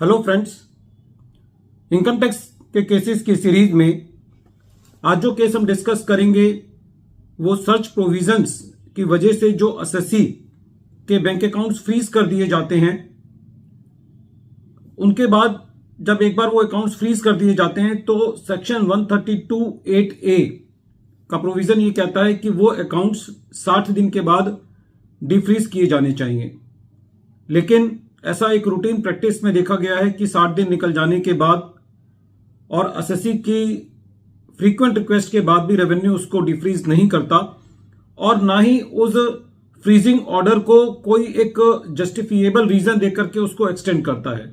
Hello friends, income tax के cases की series में आज जो केस हम डिस्कस करेंगे वो सर्च प्रोविजंस की वजह से जो एसएससी के बैंक अकाउंट्स फ्रीज कर दिए जाते हैं, उनके बाद जब एक बार वो अकाउंट्स फ्रीज कर दिए जाते हैं तो सेक्शन 132(8)A का प्रोविजन ये कहता है कि वो अकाउंट्स 60 दिन के बाद डिफ्रीज किए जाने चाहिए। लेकिन ऐसा एक रूटीन प्रैक्टिस में देखा गया है कि 60 दिन निकल जाने के बाद और एसएससी की फ्रीक्वेंट रिक्वेस्ट के बाद भी रेवेन्यू उसको डिफ्रीज नहीं करता और ना ही उस फ्रीजिंग ऑर्डर को कोई एक जस्टिफिएबल रीजन देकर के उसको एक्सटेंड करता है।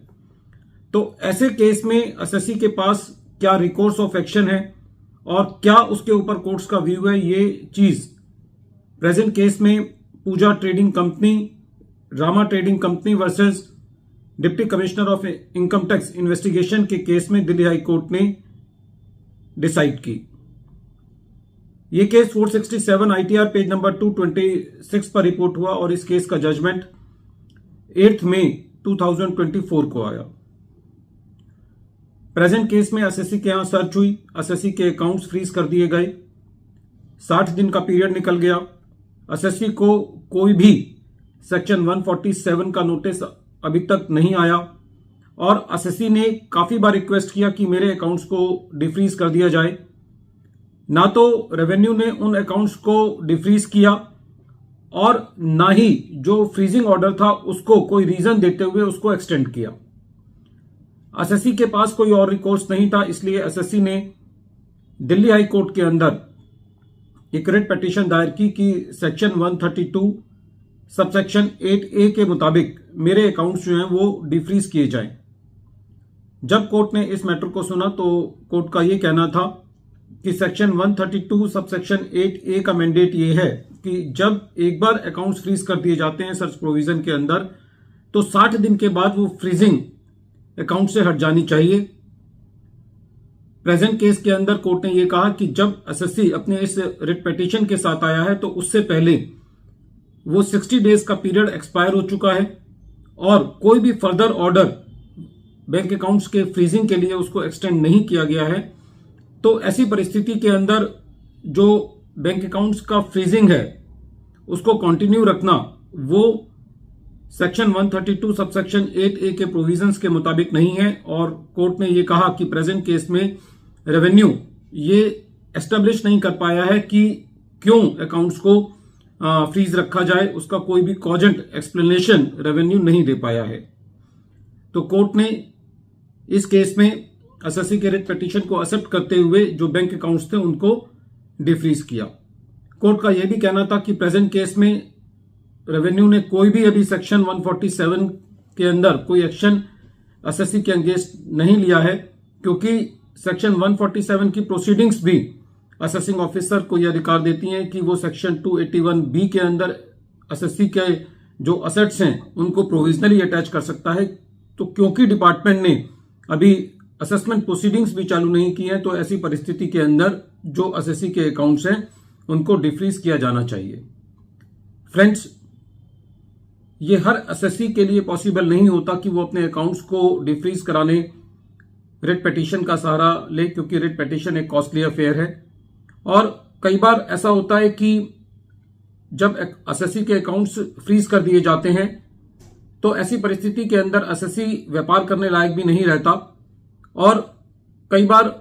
तो ऐसे केस में एसएससी के पास क्या रिकोर्स ऑफ एक्शन है और क्या उसके ऊपर कोर्ट्स का व्यू है, ये चीज प्रेजेंट केस में Pooja trading company, Rama trading company versus deputy commissioner of income tax investigation के केस में दिल्ली हाई कोर्ट ने डिसाइड की। यह केस 467 आईटीआर पेज नंबर 226 पर रिपोर्ट हुआ और इस केस का जजमेंट 8 मई 2024 को आया। प्रेजेंट केस में एसएससी के यहां सर्च हुई, एसएससी के अकाउंट्स फ्रीज कर दिए गए, 60 दिन का पीरियड निकल गया, एसएससी को कोई भी सेक्शन 147 का नोटिस अभी तक नहीं आया और एसएससी ने काफी बार रिक्वेस्ट किया कि मेरे अकाउंट्स को डिफ्रीज कर दिया जाए। ना तो रेवेन्यू ने उन अकाउंट्स को डिफ्रीज किया और ना ही जो फ्रीजिंग ऑर्डर था उसको कोई रीजन देते हुए उसको एक्सटेंड किया। एसएससी के पास कोई और रिकोर्स नहीं था, इसलिए एसएससी ने दिल्ली हाई कोर्ट के अंदर एक रिट पिटीशन दायर की कि सेक्शन 132 सबसेक्शन 8A के मुताबिक मेरे अकाउंट्स जो हैं वो डिफ्रीज किए जाएं। जब कोर्ट ने इस मैटर को सुना तो कोर्ट का ये कहना था कि सेक्शन 132 सबसेक्शन 8A का मैंडेट ये है कि जब एक बार अकाउंट्स फ्रीज कर दिए जाते हैं सर्च प्रोविजन के अंदर तो 60 दिन के बाद वो फ्रीजिंग अकाउंट से हट जानी चाहिए। प्रेजेंट केस के अंदर कोर्ट ने यह कहा कि जब एसएससी अपने इस रिट पिटीशन के साथ आया है तो उससे पहले वो 60 डेज का पीरियड एक्सपायर हो चुका है और कोई भी फर्दर ऑर्डर बैंक अकाउंट्स के फ्रीजिंग के लिए उसको एक्सटेंड नहीं किया गया है। तो ऐसी परिस्थिति के अंदर जो बैंक अकाउंट्स का फ्रीजिंग है उसको कंटिन्यू रखना वो सेक्शन 132 सबसेक्शन 8A के प्रोविजंस के मुताबिक नहीं है और कोर्ट ने यह कहा कि प्रेजेंट केस में रेवेन्यू ये एस्टेब्लिश नहीं कर पाया है कि क्यों अकाउंट्स को फ्रीज रखा जाए, उसका कोई भी कॉजेंट एक्सप्लेनेशन रेवेन्यू नहीं दे पाया है। तो कोर्ट ने इस केस में एसएससी के रिट पिटीशन को एक्सेप्ट करते हुए जो बैंक अकाउंट्स थे उनको डिफ्रीज किया। कोर्ट का यह भी कहना था कि प्रेजेंट केस में रेवेन्यू ने कोई भी अभी सेक्शन 147 के अंदर कोई एक्शन एसएससी के अगेंस्ट नहीं लिया है, क्योंकि सेक्शन 147 की प्रोसीडिंग्स भी असेसिंग ऑफिसर को यह अधिकार देती हैं कि वो सेक्शन 281B के अंदर एसएससी के जो असेट्स हैं उनको प्रोविजनली अटैच कर सकता है। तो क्योंकि डिपार्टमेंट ने अभी असेसमेंट प्रोसीडिंग्स भी चालू नहीं की हैं तो ऐसी परिस्थिति के अंदर जो एसएससी के अकाउंट्स हैं उनको डिफ्रीज किया जाना चाहिए। फ्रेंड्स, ये हर एसएससी के लिए पॉसिबल नहीं होता कि वो अपने अकाउंट्स को डिफ्रीज कराने रिट पिटीशन का सहारा ले, क्योंकि रिट पिटीशन एक कॉस्टली अफेयर है और कई बार ऐसा होता है कि जब एसएससी के अकाउंट्स फ्रीज कर दिए जाते हैं तो ऐसी परिस्थिति के अंदर एसएससी व्यापार करने लायक भी नहीं रहता और कई बार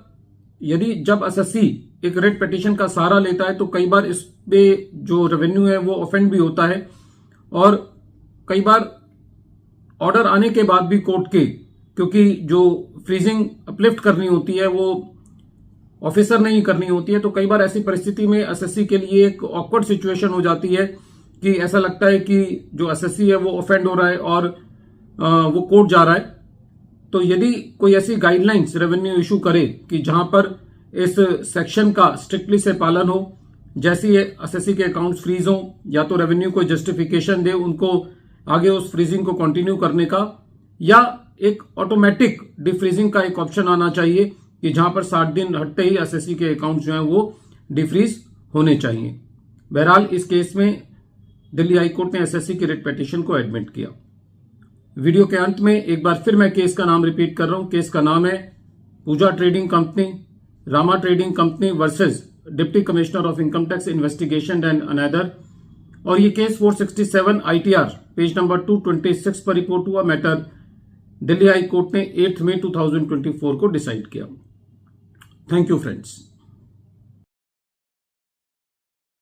यदि जब एसएससी एक रिट पिटीशन का सहारा लेता है तो कई बार इस पे जो रेवेन्यू है वो ऑफेंड भी होता है और कई बार ऑर्डर आने के बाद भी कोर्ट के, क्योंकि जो फ्रीजिंग अपलिफ्ट करनी होती है वो ऑफिसर नहीं करनी होती है, तो कई बार ऐसी परिस्थिति में एसएससी के लिए एक ऑकवर्ड सिचुएशन हो जाती है कि ऐसा लगता है कि जो एसएससी है वो ऑफेंड हो रहा है और वो कोर्ट जा रहा है। तो यदि कोई ऐसी गाइडलाइंस रेवेन्यू इशू करे कि जहां पर इस सेक्शन का स्ट्रिक्टली से पालन हो, जैसे एसएससी के अकाउंट्स फ्रीज हो या तो रेवेन्यू को जस्टिफिकेशन दे उनको आगे उस फ्रीजिंग को कंटिन्यू करने का, या एक ऑटोमेटिक डिफ्रीजिंग का एक ऑप्शन आना चाहिए कि जहां पर 60 दिन हटते ही एसएससी के अकाउंट्स जो हैं वो डिफ्रीज होने चाहिए। बहरहाल इस केस में दिल्ली हाई कोर्ट ने एसएससी की रिट पिटीशन को एडमिट किया। वीडियो के अंत में एक बार फिर मैं केस का नाम रिपीट कर रहा हूं। केस का नाम है Pooja trading company, Rama trading company versus deputy commissioner of income tax investigation and another. और ये केस 467 ITR पेज नंबर 226 पर रिपोर्ट हुआ। मैटर दिल्ली हाई कोर्ट ने 8 मई 2024 को डिसाइड किया। Thank you friends.